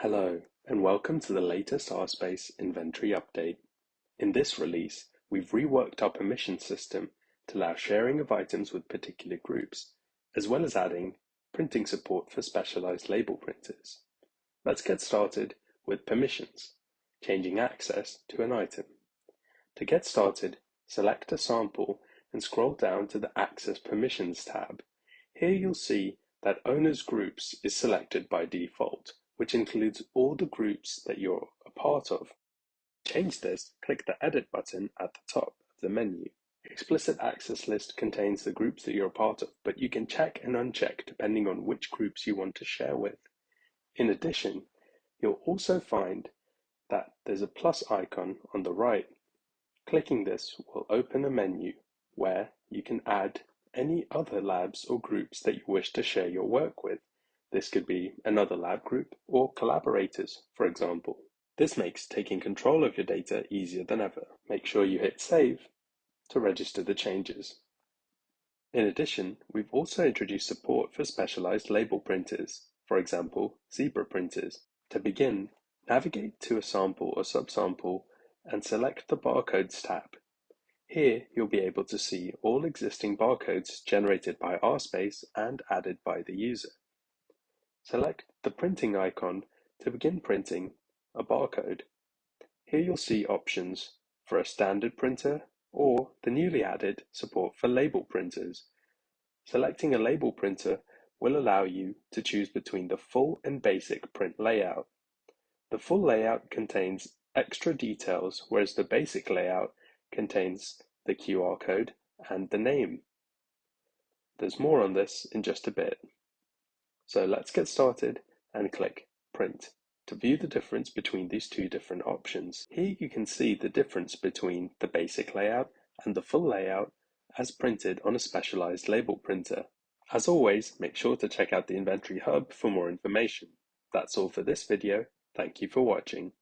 Hello, and welcome to the latest RSpace Inventory update. In this release, we've reworked our permission system to allow sharing of items with particular groups, as well as adding printing support for specialized label printers. Let's get started with permissions, changing access to an item. To get started, select a sample and scroll down to the Access Permissions tab. Here you'll see that Owners Groups is selected by default, which includes all the groups that you're a part of. To change this, click the Edit button at the top of the menu. Explicit Access List contains the groups that you're a part of, but you can check and uncheck depending on which groups you want to share with. In addition, you'll also find that there's a plus icon on the right. Clicking this will open a menu where you can add any other labs or groups that you wish to share your work with. This could be another lab group or collaborators, for example. This makes taking control of your data easier than ever. Make sure you hit Save to register the changes. In addition, we've also introduced support for specialized label printers, for example, zebra printers. To begin, navigate to a sample or subsample and select the Barcodes tab. Here you'll be able to see all existing barcodes generated by RSpace and added by the user. Select the printing icon to begin printing a barcode. Here you'll see options for a standard printer or the newly added support for label printers. Selecting a label printer will allow you to choose between the full and basic print layout. The full layout contains extra details, whereas the basic layout contains the QR code and the name. There's more on this in just a bit. So let's get started and click Print to view the difference between these two different options. Here you can see the difference between the basic layout and the full layout as printed on a specialized label printer. As always, make sure to check out the Inventory Hub for more information. That's all for this video. Thank you for watching.